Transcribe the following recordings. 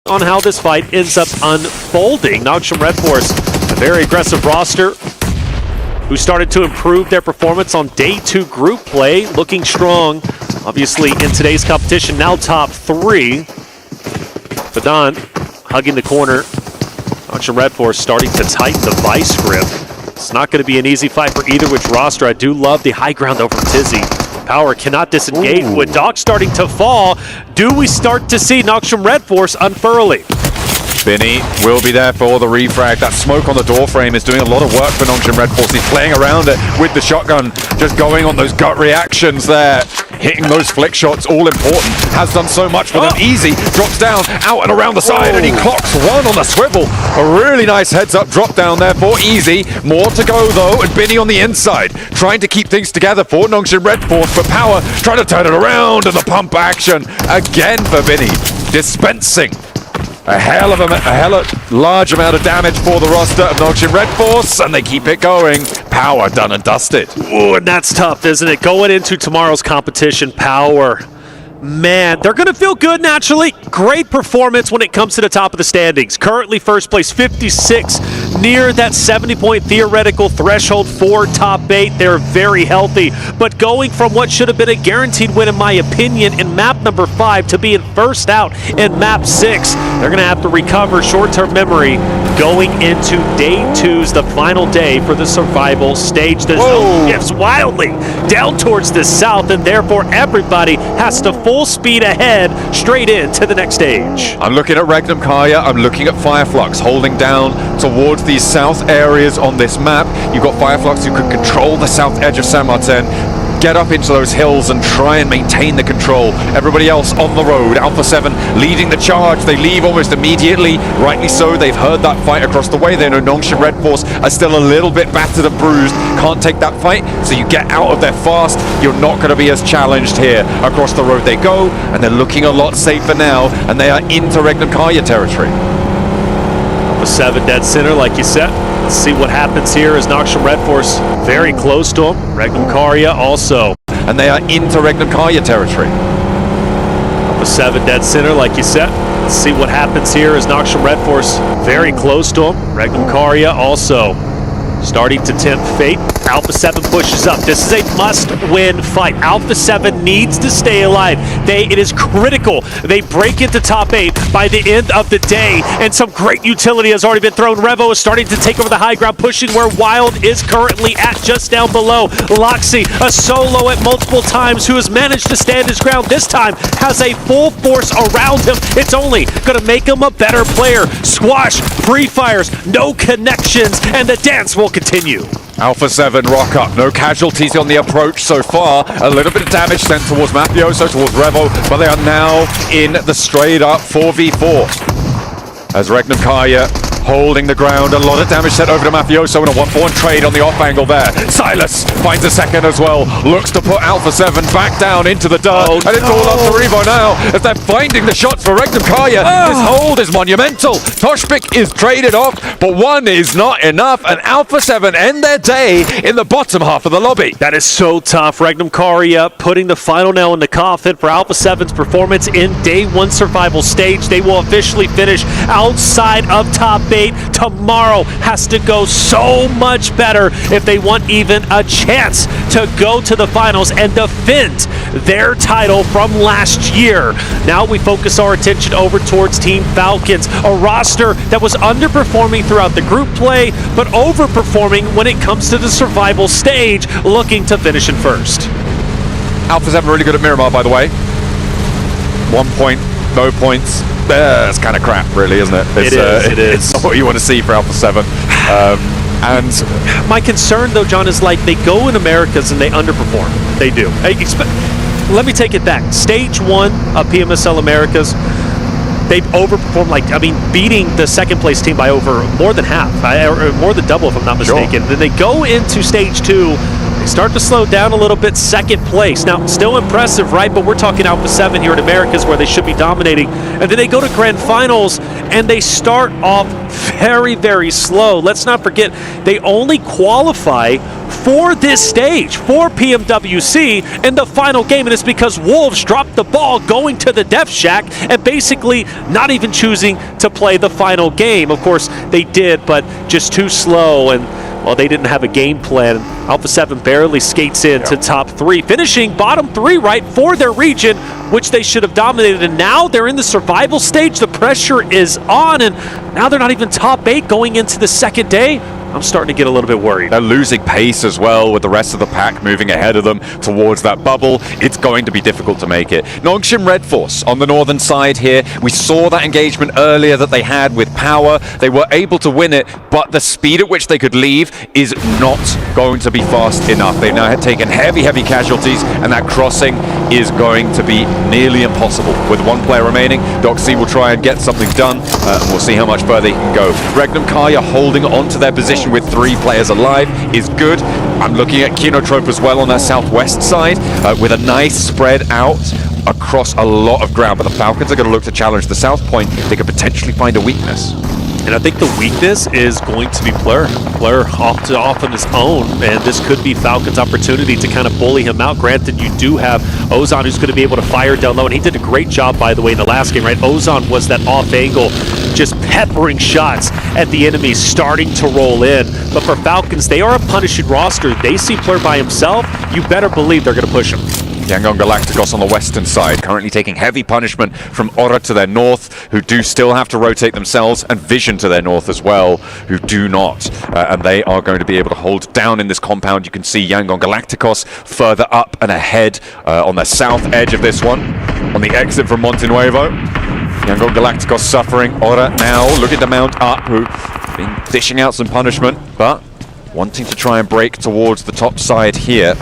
on how this fight ends up unfolding. Nogsham Red Force, a very aggressive roster who started to improve their performance on day 2 group play, looking strong, obviously, in today's competition, now top 3. Badan hugging the corner. Nogsham Red Force starting to tighten the vice grip. It's not going to be an easy fight for either which roster. I do love the high ground over Tizzy. Power cannot disengage. Ooh. With Doc starting to fall, do we start to see Nogsham Red Force unfurling? Vinny will be there for the refrag. That smoke on the door frame is doing a lot of work for Nogsham Red Force. He's playing around it with the shotgun, just going on those gut reactions there. Hitting those flick shots, all important. Has done so much for them. Easy, drops down, out and around the side, and he clocks one on the swivel. A really nice heads-up drop down there for Easy. More to go, though, and Vinny on the inside, trying to keep things together for Nogsham Red Force, but Power trying to turn it around, and the pump action again for Vinny. Dispensing a hell of large amount of damage for the roster of Nogsham Red Force, and they keep it going. Power done and dusted. Ooh, and that's tough, isn't it? Going into tomorrow's competition, Power, man, they're going to feel good naturally. Great performance when it comes to the top of the standings. Currently first place, 56, near that 70-point theoretical threshold for top 8. They're very healthy, but going from what should have been a guaranteed win, in my opinion, in map number 5 to being first out in map 6, they're going to have to recover short-term memory going into day 2's the final day for the survival stage. The zone shifts wildly down towards the south, and therefore everybody has to full speed ahead straight into the next stage. I'm looking at Regnum Kaya, I'm looking at Fireflux holding down towards these south areas on this map. You've got Fireflux who can control the south edge of San Martin, get up into those hills and try and maintain the control. Everybody else on the road. Alpha 7 leading the charge. They leave almost immediately. Rightly so. They've heard that fight across the way. They know Nogsham Red Force are still a little bit battered and bruised. Can't take that fight, so you get out of there fast. You're not going to be as challenged here. Across the road they go, and they're looking a lot safer now, and they are into Regnum Kaya territory. Alpha 7 dead center, like you said. Let's see what happens here as Nogsham Red Force very close to him. Regnum Kaya also. And they are into Regnum Kaya territory. Alpha 7 dead center, like you said. Let's see what happens here as Nogsham Red Force very close to him. Regnum Kaya also starting to tempt fate. Alpha 7 pushes up. This is a must-win fight. Alpha 7 needs to stay alive. It is critical. They break into top 8 by the end of the day, and some great utility has already been thrown. Revo is starting to take over the high ground, pushing where Wild is currently at, just down below. Loxy, a solo at multiple times, who has managed to stand his ground. This time has a full force around him. It's only going to make him a better player. Squash, free fires, no connections, and the dance will continue. Alpha 7 rock up, no casualties on the approach so far. A little bit of damage sent towards Mafioso, towards Revo, but they are now in the straight up 4v4. As Regnum Kaya holding the ground, a lot of damage sent over to Mafioso, and a 1-for-1 trade on the off angle there. Silas finds a second as well, looks to put Alpha 7 back down into the dirt, and it's all up to Revo now as they're finding the shots for Regnum Kaya. This hold is monumental. Toshpik is traded off, but one is not enough, and Alpha 7 end their day in the bottom half of the lobby. That is so tough. Regnum Kaya putting the final nail in the coffin for Alpha 7's performance in day 1 survival stage. They will officially finish outside of top 8. Tomorrow has to go so much better if they want even a chance to go to the finals and defend their title from last year. Now we focus our attention over towards Team Falcons, a roster that was underperforming throughout the group play, but overperforming when it comes to the survival stage, looking to finish in first. Alpha's having really good at Miramar, by the way. 1 point, no points. It's kind of crap, really, isn't it? It is. It's not what you want to see for Alpha 7. And my concern, though, John, is like they go in Americas and they underperform. They do. Let me take it back. Stage 1 of PMSL Americas, they've overperformed, beating the second place team by over more than half, or more than double, if I'm not mistaken. Sure. Then they go into stage 2 They start to slow down a little bit, second place. Now, still impressive, right? But we're talking Alpha 7 here in Americas where they should be dominating. And then they go to grand finals and they start off very, very slow. Let's not forget, they only qualify for this stage, for PMWC in the final game. And it's because Wolves dropped the ball going to the Death Shack and basically not even choosing to play the final game. Of course, they did, but just too slow. And well, they didn't have a game plan. Alpha 7 barely skates in to top 3, finishing bottom 3, right, for their region, which they should have dominated. And now they're in the survival stage. The pressure is on, and now they're not even top 8 going into the second day. I'm starting to get a little bit worried. They're losing pace as well with the rest of the pack moving ahead of them towards that bubble. It's going to be difficult to make it. Nongshim Red Force on the northern side here. We saw that engagement earlier that they had with power. They were able to win it, but the speed at which they could leave is not going to be fast enough. They've now taken heavy casualties, and that crossing is going to be nearly impossible. With one player remaining, Doxy will try and get something done, and we'll see how much further he can go. Regnum Karya holding on to their position with 3 players alive is good. I'm looking at Kinotrope as well on their southwest side with a nice spread out across a lot of ground, but the Falcons are going to look to challenge the south point. They could potentially find a weakness. And I think the weakness is going to be Blur. Blur off on his own, and this could be Falcon's opportunity to kind of bully him out. Granted, you do have Ozan who's going to be able to fire down low, and he did a great job, by the way, in the last game, right? Ozan was that off angle, just peppering shots at the enemy, starting to roll in. But for Falcons, they are a punishing roster. They see Blur by himself, you better believe they're going to push him. Yangon Galacticos on the western side, currently taking heavy punishment from Aura to their north, who do still have to rotate themselves, and Vision to their north as well, who do not. And they are going to be able to hold down in this compound. You can see Yangon Galacticos further up and ahead on the south edge of this one, on the exit from Monte Nuevo. Yangon Galacticos suffering. Aura now looking to mount up, who been dishing out some punishment, but wanting to try and break towards the top side here.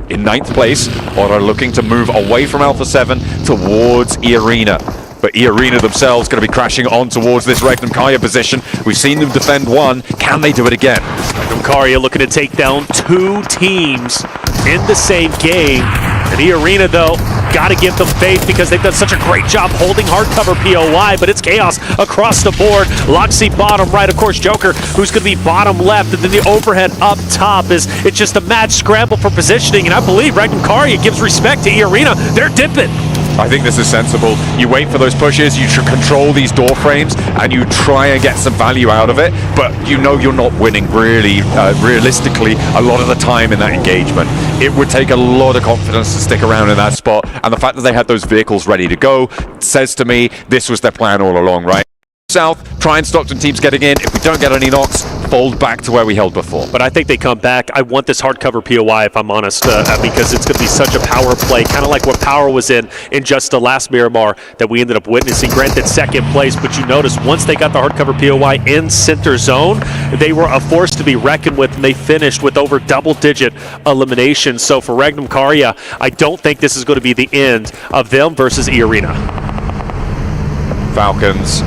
In 9th place, Aura looking to move away from Alpha 7 towards E-Arena. But E-Arena themselves going to be crashing on towards this Regnum Karya position. We've seen them defend one. Can they do it again? Regnum Karya looking to take down 2 teams in the same game. And E-Arena, though, got to give them faith because they've done such a great job holding hardcover POI, but it's chaos across the board. Loxy bottom right, of course, Joker, who's going to be bottom left, and then the overhead up top is it's just a mad scramble for positioning, and I believe Regnum Karya gives respect to E-Arena. They're dipping. I think this is sensible. You wait for those pushes, you should control these door frames, and you try and get some value out of it, but you know you're not winning really, realistically, a lot of the time in that engagement. It would take a lot of confidence to stick around in that spot, and the fact that they had those vehicles ready to go says to me this was their plan all along, right? South, try and stop some teams getting in. If we don't get any knocks, fold back to where we held before. But I think they come back. I want this hardcover POI, if I'm honest, because it's going to be such a power play, kind of like what Power was in just the last Miramar that we ended up witnessing. Granted, 2nd place, but you notice once they got the hardcover POI in center zone, they were a force to be reckoned with, and they finished with over double-digit eliminations. So for Regnum Karya, I don't think this is going to be the end of them versus E-Arena. Falcons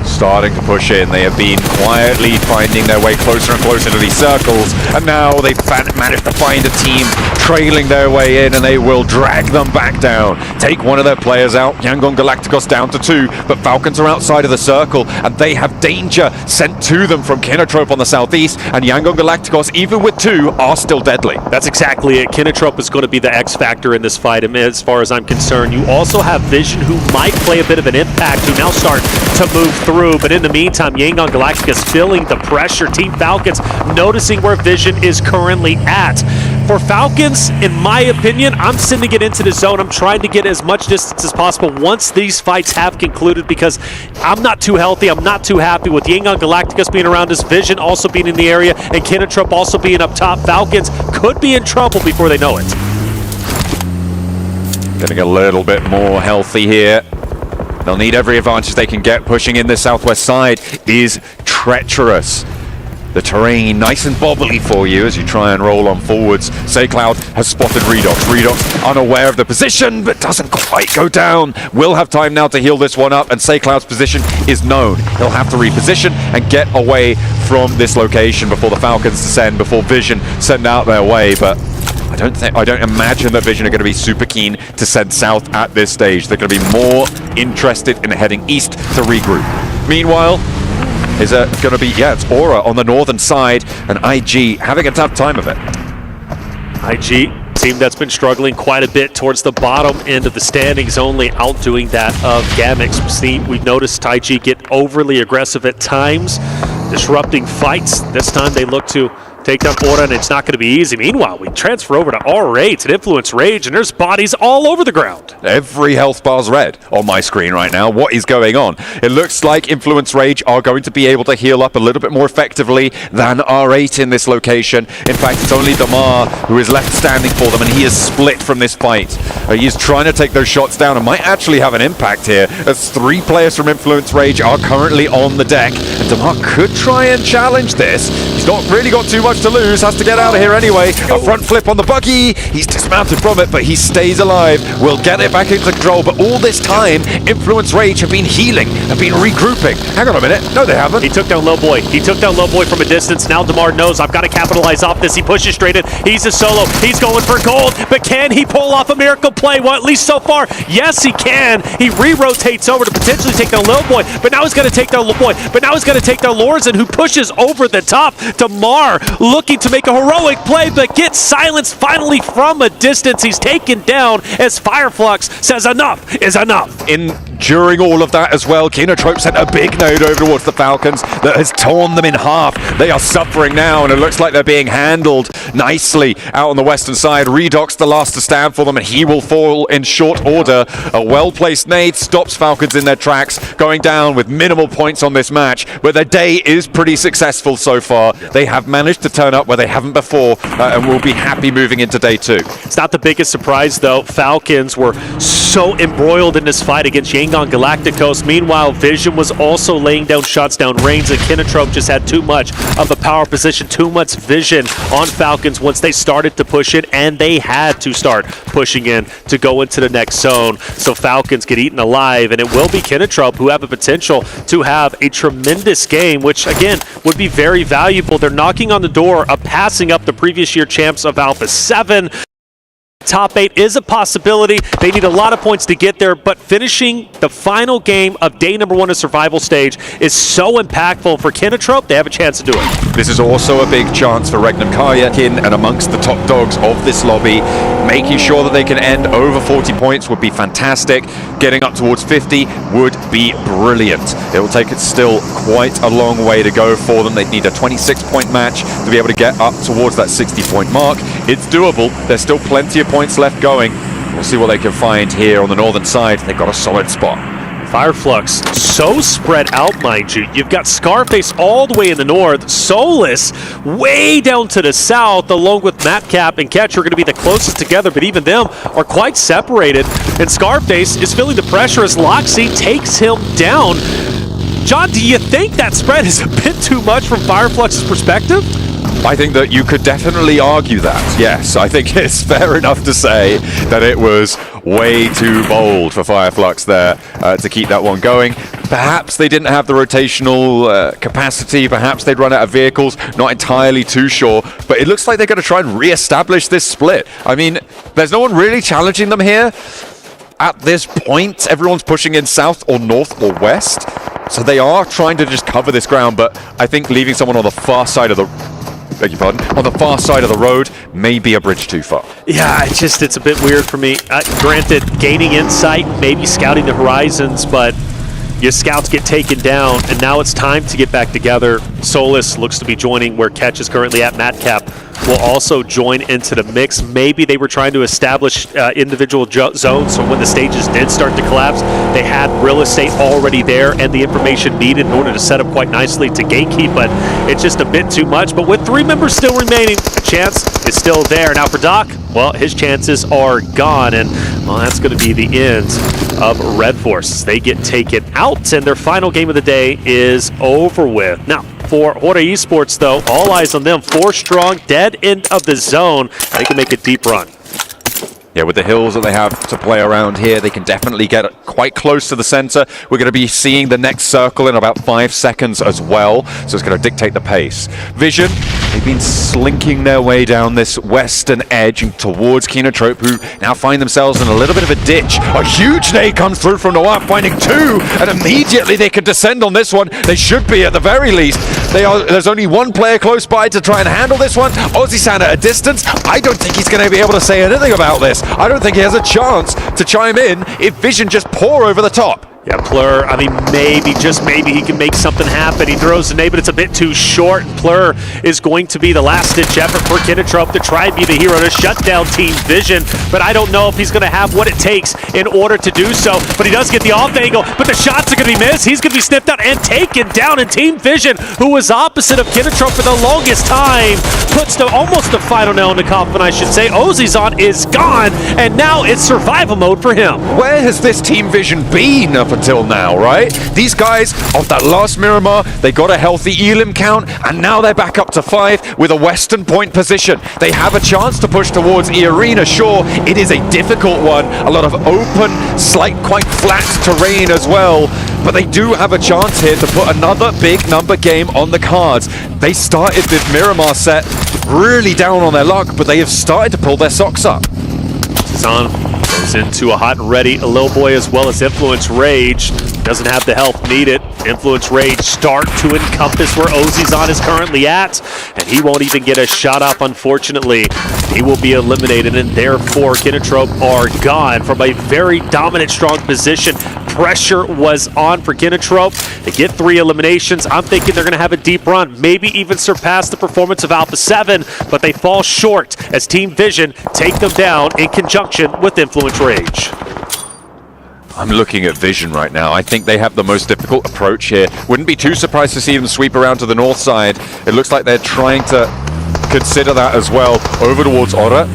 starting to push in. They have been quietly finding their way closer and closer to these circles, and now they've managed to find a team trailing their way in, and they will drag them back down. Take one of their players out. Yangon Galacticos down to 2, but Falcons are outside of the circle, and they have danger sent to them from Kinotrope on the southeast, and Yangon Galacticos, even with 2, are still deadly. That's exactly it. Kinotrope is going to be the X factor in this fight, and as far as I'm concerned. You also have Vision, who might play a bit of an impact, who now start to move through. But in the meantime, Yangon Galacticos feeling the pressure. Team Falcons noticing where Vision is currently at. For Falcons, in my opinion, I'm sending it into the zone. I'm trying to get as much distance as possible once these fights have concluded, because I'm not too healthy. I'm not too happy with Yangon Galacticos being around us, Vision also being in the area, and Kinotrope also being up top. Falcons could be in trouble before they know it. Getting a little bit more healthy here. They'll need every advantage they can get. Pushing in the southwest side is treacherous. the terrain nice and bobbly for you as you try and roll on forwards. SayCloud has spotted Redox. Redox unaware of the position, but doesn't quite go down. Will have time now to heal this one up, and SayCloud's position is known. He'll have to reposition and get away from this location before the Falcons descend, before Vision send out their way, but I don't imagine that Vision are going to be super keen to send south at this stage. They're going to be more interested in heading east to regroup. Meanwhile, is it going to be, it's Aura on the northern side, and IG having a tough time of it. IG, team that's been struggling quite a bit towards the bottom end of the standings, only outdoing that of Gamix. We've noticed IG get overly aggressive at times, disrupting fights. This time they look to take down Aura, and it's not going to be easy. Meanwhile, we transfer over to R8 and Influence Rage, and there's bodies all over the ground. Every health bar's red on my screen right now. What is going on? It looks like Influence Rage are going to be able to heal up a little bit more effectively than R8 in this location. In fact, it's only Damar who is left standing for them, and he is split from this fight. He's trying to take those shots down and might actually have an impact here, as 3 players from Influence Rage are currently on the deck, and Damar could try and challenge this. He's not really got too much to lose, has to get out of here anyway. A front flip on the buggy. He's dismounted from it, but he stays alive. Will get it back into control, but all this time, Influence Rage have been healing, have been regrouping. Hang on a minute. No, they haven't. He took down Lowboy. He took down Lowboy from a distance. Now Damar knows, I've got to capitalize off this. He pushes straight in. He's a solo. He's going for gold, but can he pull off a miracle play? Well, at least so far, yes, he can. He re-rotates over to potentially take down Lowboy, but now he's going to take down Lowboy, but now he's going to take down Lorzen, who pushes over the top. Damar looking to make a heroic play, but gets silenced finally from a distance. He's taken down as Fireflux says enough is enough. During all of that as well, Kinotrope sent a big node over towards the Falcons that has torn them in half. They are suffering now, and it looks like they're being handled nicely out on the western side. Redox the last to stand for them, and he will fall in short order. A well-placed nade stops Falcons in their tracks, going down with minimal points on this match, but their day is pretty successful so far. They have managed to turn up where they haven't before, and will be happy moving into day 2. It's not the biggest surprise, though. Falcons were so embroiled in this fight against Yangon Galacticos. Meanwhile, Vision was also laying down shots down range, and Kinotrope just had too much of a power position, too much vision on Falcons once they started to push it, and they had to start pushing in to go into the next zone. So Falcons get eaten alive, and it will be Kinotrope who have a potential to have a tremendous game, which, again, would be very valuable. They're knocking on the door of passing up the previous year champs of Alpha 7. Top 8 is a possibility. They need a lot of points to get there, but finishing the final game of day number 1 of survival stage is so impactful for Kinotrope. They have a chance to do it. This is also a big chance for Regnum Karyakin and amongst the top dogs of this lobby. Making sure that they can end over 40 points would be fantastic. Getting up towards 50 would be brilliant. It will take it still quite a long way to go for them. They'd need a 26-point match to be able to get up towards that 60-point mark. It's doable. There's still plenty of points left going. We'll see what they can find here on the northern side. They've got a solid spot. Fireflux, so spread out, mind you. You've got Scarface all the way in the north, Solus way down to the south, along with Matcap and Catch are going to be the closest together, but even them are quite separated. And Scarface is feeling the pressure as Loxy takes him down. John, do you think that spread is a bit too much from Fireflux's perspective? I think that you could definitely argue that. Yes, I think it's fair enough to say that it was way too bold for Fireflux there to keep that one going. Perhaps they didn't have the rotational capacity, perhaps they'd run out of vehicles, not entirely too sure, but it looks like they're going to try and re-establish this split. I mean, there's no one really challenging them here. At this point, everyone's pushing in south or north or west, so they are trying to just cover this ground, but I think leaving someone on the far side of the on the far side of the road may be a bridge too far. Yeah, it's a bit weird for me. Granted, gaining insight, maybe scouting the horizons, but your scouts get taken down, and now it's time to get back together. Solus looks to be joining where Catch is currently at. Matcap will also join into the mix. Maybe they were trying to establish individual zones, so when the stages did start to collapse, they had real estate already there and the information needed in order to set up quite nicely to gatekeep, but it's just a bit too much. But with 3 members still remaining, a chance is still there. Now for Doc, well, his chances are gone, and well, that's going to be the end of Red Force. They get taken out, and their final game of the day is over with. Now, for Hora Esports, though. All eyes on them. 4 strong, dead end of the zone. They can make a deep run. Yeah, with the hills that they have to play around here, they can definitely get quite close to the center. We're going to be seeing the next circle in about 5 seconds as well, so it's going to dictate the pace. Vision, they've been slinking their way down this western edge towards Kinotrope, who now find themselves in a little bit of a ditch. A huge nade comes through from Noir, finding 2, and immediately they can descend on this one. They should be, at the very least. There's only 1 player close by to try and handle this one. Ozzy-san at a distance. I don't think he's going to be able to say anything about this. I don't think he has a chance to chime in if Vision just pour over the top. Yeah, Plur, I mean, maybe, just maybe, he can make something happen. He throws the nade, but it's a bit too short. Plur is going to be the last-ditch effort for Kinotrope to try and be the hero to shut down Team Vision, but I don't know if he's going to have what it takes in order to do so. But he does get the off angle, but the shots are going to be missed. He's going to be snipped out and taken down, and Team Vision, who was opposite of Kinotrope for the longest time, puts almost the final nail in the coffin, I should say. Ozzy-san is gone, and now it's survival mode for him. Where has this Team Vision been up until now, right? These guys, off that last Miramar, they got a healthy Elim count, and now they're back up to 5 with a western point position. They have a chance to push towards E-Arena, sure. It is a difficult one, a lot of open, quite flat terrain as well, but they do have a chance here to put another big number game on the cards. They started this Miramar set really down on their luck, but they have started to pull their socks up. Zan goes into a hot and ready Lil Boy as well as Influence Rage. Doesn't have the help needed. Influence Rage start to encompass where Ozzy-san is currently at, and he won't even get a shot up, unfortunately. He will be eliminated, and therefore Kinotrope are gone from a very dominant, strong position. Pressure was on for Kinotrope. They get 3 eliminations. I'm thinking they're going to have a deep run, maybe even surpass the performance of Alpha 7, but they fall short as Team Vision take them down in conjunction with Influence Rage. I'm looking at Vision right now. I think they have the most difficult approach here. Wouldn't be too surprised to see them sweep around to the north side. It looks like they're trying to consider that as well. Over towards Ora.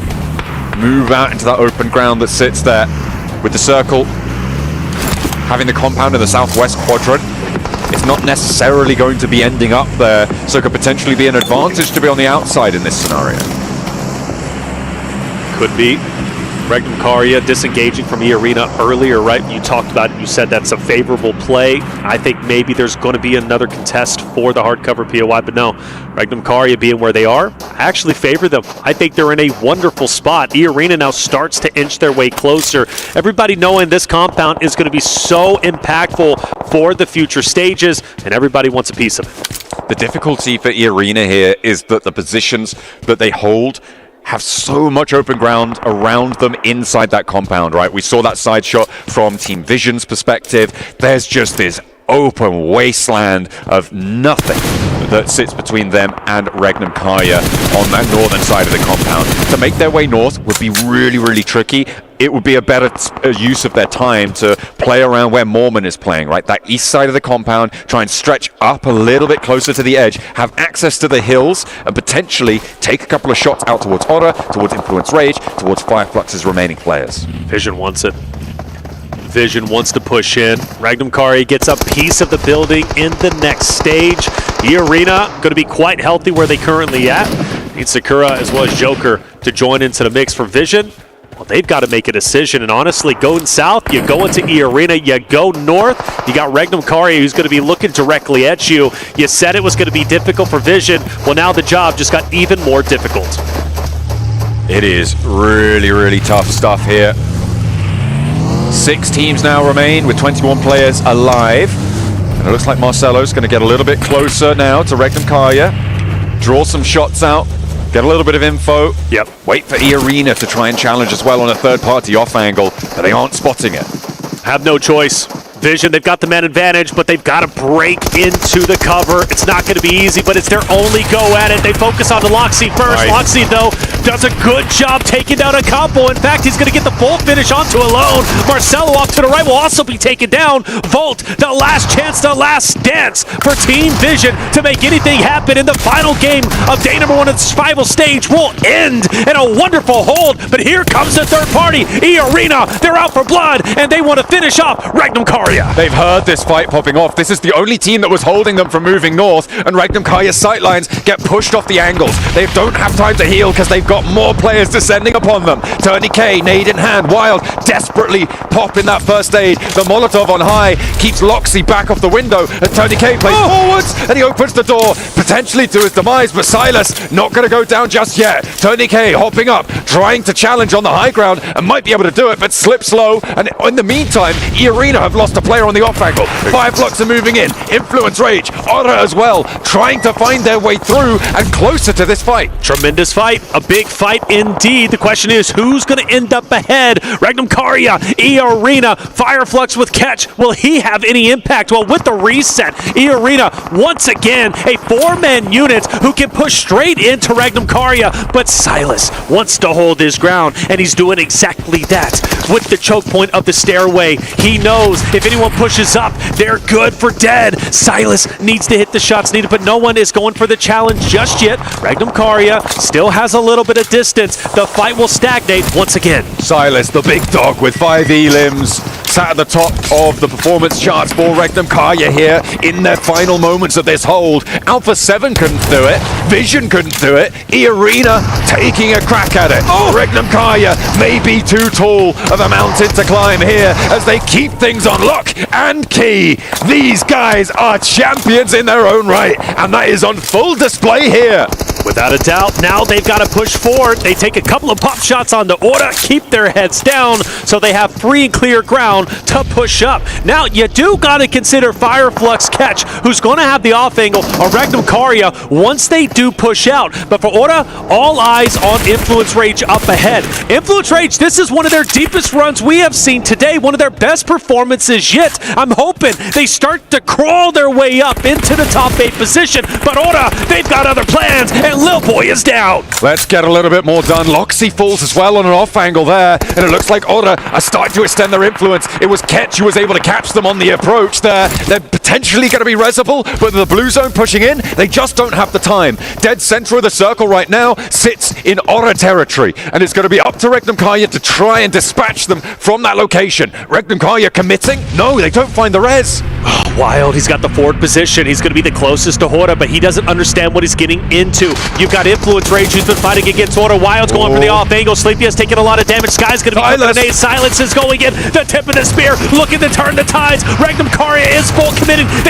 Move out into that open ground that sits there with the circle. Having the compound in the southwest quadrant. It's not necessarily going to be ending up there, so it could potentially be an advantage to be on the outside in this scenario. Could be. Regnum Karya disengaging from E-Arena earlier, right? You talked about it, you said that's a favorable play. I think maybe there's going to be another contest for the hardcover POI, but no. Regnum Karya being where they are, I actually favor them. I think they're in a wonderful spot. E-Arena now starts to inch their way closer. Everybody knowing this compound is going to be so impactful for the future stages, and everybody wants a piece of it. The difficulty for E-Arena here is that the positions that they hold have so much open ground around them inside that compound, right? We saw that side shot from Team Vision's perspective. There's just this open wasteland of nothing that sits between them and Regnum Karya on that northern side of the compound. To make their way north would be really, really tricky. It would be a better use of their time to play around where Mormon is playing, right? That east side of the compound, try and stretch up a little bit closer to the edge, have access to the hills, and potentially take a couple of shots out towards Ora, towards Influence Rage, towards Fireflux's remaining players. Vision wants it. Vision wants to push in. Regnum Karya gets a piece of the building in the next stage. E-Arena going to be quite healthy where they currently at. Need Sakura as well as Joker to join into the mix for Vision. Well, they've got to make a decision, and honestly, going south, you go into E-Arena, you go north, you got Regnum Karya who's going to be looking directly at you. You said it was going to be difficult for Vision. Well, now the job just got even more difficult. It is really, really tough stuff here. 6 teams now remain with 21 players alive. And it looks like Marcelo's going to get a little bit closer now to Regnum Karya. Draw some shots out. Get a little bit of info. Yep. Wait for E-Arena to try and challenge as well on a third-party off angle, but they aren't spotting it. Have no choice. Vision, they've got the man advantage, but they've got to break into the cover. It's not going to be easy, but it's their only go at it. They focus on the Loxy first. Right. Loxy, though, does a good job taking down a couple. In fact, he's going to get the full finish onto Alone. Marcelo off to the right will also be taken down. Volt, the last chance, the last dance for Team Vision to make anything happen in the final game of day number 1 of the survival stage will end in a wonderful hold. But here comes the third party, E-Arena. They're out for blood, and they want to finish off Regnum Karya. Karya. They've heard this fight popping off. This is the only team that was holding them from moving north, and Regnum Karya's sightlines get pushed off the angles. They don't have time to heal because they've got more players descending upon them. Tony K, nade in hand. Wild desperately popping that first aid. The Molotov on high keeps Loxy back off the window, and Tony K plays forwards, and he opens the door, potentially to his demise, but Silas not going to go down just yet. Tony K hopping up, trying to challenge on the high ground, and might be able to do it, but slips low, and in the meantime, E-Arena have lost a player on the off angle. Fireflux are moving in, Influence Rage, Aura as well, trying to find their way through and closer to this fight. Tremendous fight, a big fight indeed. The question is, who's going to end up ahead? Regnum Karya, E-Arena, Fireflux with catch. Will he have any impact? Well, with the reset, E-Arena, once again, a 4-man unit who can push straight into Regnum Karya, but Silas wants to hold his ground, and he's doing exactly that. With the choke point of the stairway, he knows if anyone pushes up, they're good for dead. Silas needs to hit the shots needed, but no one is going for the challenge just yet. Regnum Karya still has a little bit of distance. The fight will stagnate once again. Silas, the big dog with 5 elims, sat at the top of the performance charts for Regnum Karya here in their final moments of this hold. Alpha 7 couldn't do it. Vision couldn't do it. E-Arena taking a crack at it. Regnum Karya may be too tall of a mountain to climb here as they keep things on lock and key. These guys are champions in their own right, and that is on full display here. Without a doubt, now they've got to push forward. They take a couple of pop shots on the Aura, keep their heads down, so they have free and clear ground to push up. Now, you do got to consider Fireflux catch, who's going to have the off angle on Regnum Karya once they do push out. But for Aura, all eyes on Influence Rage up ahead. Influence Rage, this is one of their deepest runs we have seen today, one of their best performances yet. I'm hoping they start to crawl their way up into the top 8 position, but Aura, they've got other plans, and Lil Boy is down. Let's get a little bit more done. Loxy falls as well on an off angle there, and it looks like Aura are starting to extend their influence. It was Ketch who was able to catch them on the approach there. They're potentially going to be resable, but the blue zone pushing in, they just don't have the time. Dead center of the circle right now sits in Aura territory, and it's going to be up to Regnum Karya to try and dispatch them from that location. Regnum Karya committing? No, they don't find the res. Wild, he's got the forward position. He's going to be the closest to Horda, but he doesn't understand what he's getting into. You've got Influence Rage who's been fighting against Horda. Wild's going for the off angle. Sleepy has taken a lot of damage. Sky's going to be Silas. grenade. Silence is going in. The tip of the spear looking to turn the tides. Regnum Karya is full committed. They